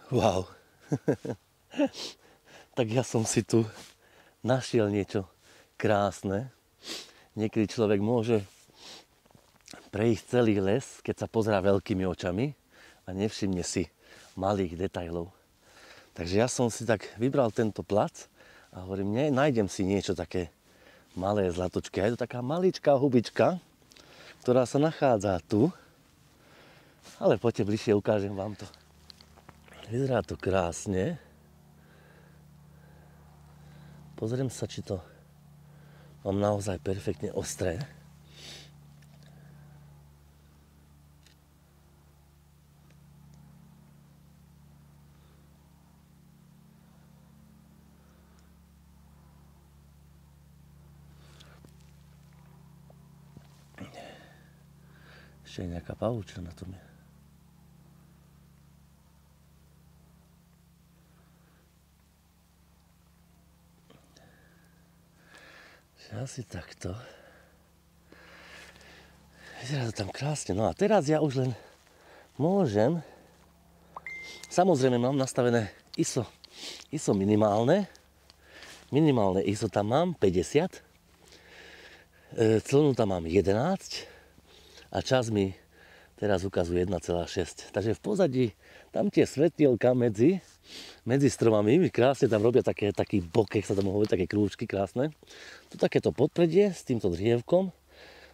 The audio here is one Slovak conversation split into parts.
Wow. Tak ja som si tu našiel niečo krásne. Niekedy človek môže prejsť celý les, keď sa pozerá veľkými očami a nevšimne si malých detailov. Takže ja som si tak vybral tento plac a hovorím, nájdem si niečo také malé zlatočky. A je to taká maličká hubička, ktorá sa nachádza tu. Ale poďte bližšie, ukážem vám to. Vyzerá to krásne. Pozriem sa, či to mám naozaj perfektne ostré. Ešte je nejaká pavučina na tom je. Asi takto. Vyzerá to tam krásne. No a teraz ja už len môžem. Samozrejme mám nastavené ISO minimálne. Minimálne ISO tam mám 50. Clonu tam mám 11. A čas mi teraz ukazuje 1,6. Takže v pozadí tam tie svetielka medzi stromami, krásne tam robia taký bokeh, sa tam hovorí, také krúžky krásne. Tu takéto podpredie s týmto drievkom.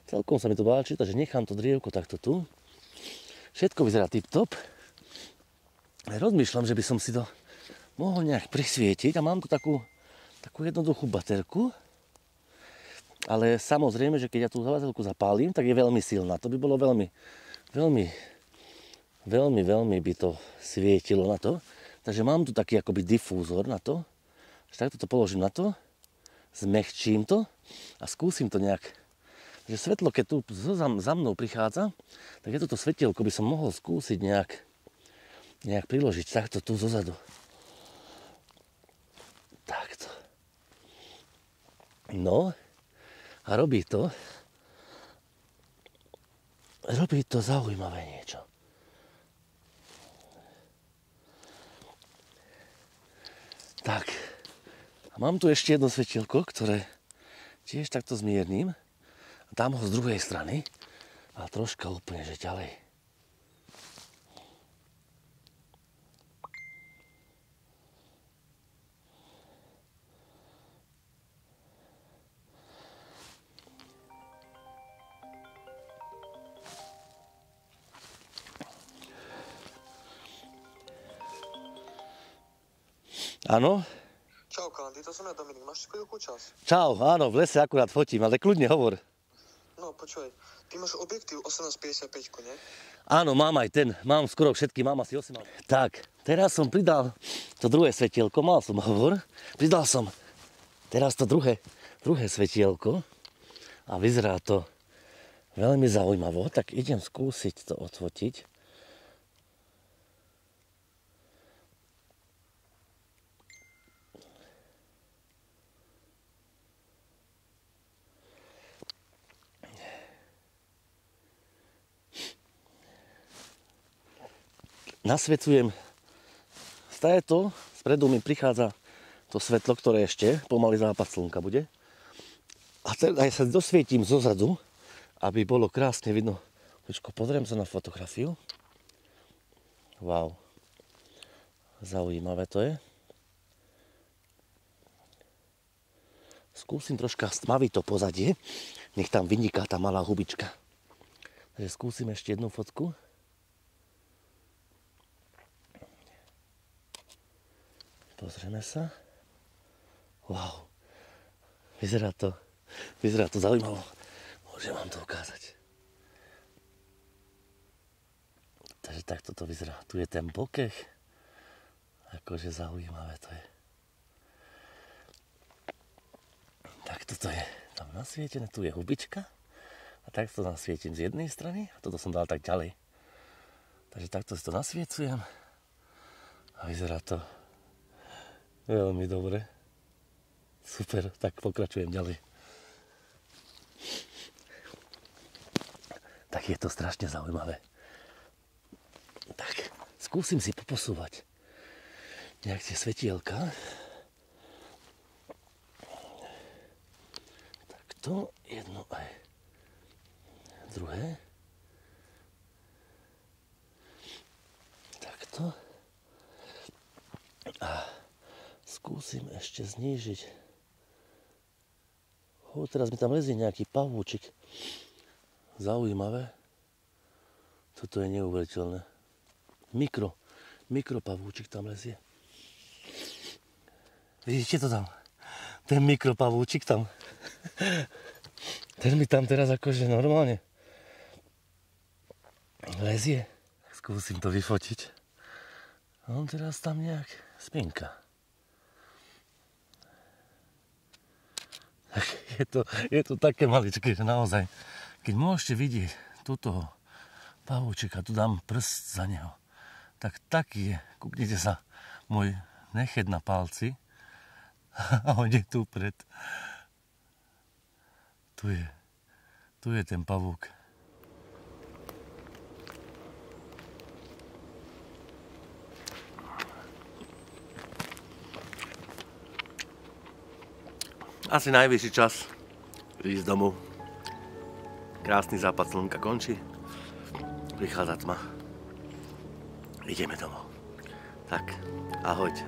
Celkom sa mi to páči, takže nechám to drievko takto tu. Všetko vyzerá tip-top. Rozmýšľam, že by som si to mohol nejak prisvietiť a mám tu takú jednoduchú baterku. Ale samozrejme, že keď ja tú baterku zapálim, tak je veľmi silná. To by bolo veľmi by to svietilo na to. Takže mám tu taký akoby difúzor na to. Takto to položím na to, zmehčím to a skúsim to nejak. Takže svetlo, keď tu za mnou prichádza, tak je toto svetielko by som mohol skúsiť nejak priložiť takto tu zozadu. Takto. No a robí to zaujímavé niečo. Tak, a mám tu ešte jedno svetielko, ktoré tiež takto zmierním. A dám ho z druhej strany a troška úplne, že ďalej. Áno? Čau, Kandy, to som ja, Dominik. Máš chvíľku čas? Čau, áno, v lese akurát fotím, ale kľudne hovor. No, počúvaj, ty máš objektív 1855, nie? Áno, mám aj ten, mám skoro všetky, mám asi 8. Tak, teraz som pridal to druhé svetielko, mal som hovor, pridal som teraz to druhé svetielko a vyzerá to veľmi zaujímavo, tak idem skúsiť to odfotiť. Nasvecujem, staje to, spredu mi prichádza to svetlo, ktoré ešte pomaly západ slnka bude. A aj sa dosvietím zozadu, aby bolo krásne vidno. Počko, pozriem sa na fotografiu. Wow. Zaujímavé to je. Skúsim troška stmaviť to pozadie, nech tam vyniká tá malá hubička. Takže skúsim ešte jednu fotku. Pozrieme sa. Wow. Vyzerá to zaujímavo. Môžem vám to ukázať. Takže takto to vyzerá. Tu je ten bokeh. Akože zaujímavé to je. Tak toto je tam nasvietené. Tu je hubička. A takto nasvietím z jednej strany. A toto som dal tak ďalej. Takže takto si to nasviecujem. A vyzerá to veľmi dobre. Super, tak pokračujem ďalej. Tak je to strašne zaujímavé. Tak, skúsim si poposúvať nejak tie svetielka. Takto, jedno aj druhé. Takto. A skúsim ešte znížiť. Teraz mi tam lezie nejaký pavúčik. Zaujímavé. Toto je neuveriteľné. Mikropavúčik tam lezie. Vidíte to tam? Ten mikropavúčik tam. Ten mi tam teraz akože normálne lezie. Skúsim to vyfotiť. A on teraz tam nejak spinka. Je to také maličké, že naozaj, keď môžete vidieť túto pavúčika, tu dám prst za neho, tak taký je, kúknite sa, môj nechet na palci a on je tu pred. Tu je ten pavúk. Asi najvyšší čas ísť domov. Krásny západ slnka končí. Vychádza tma. Ideme domov. Tak, ahojte.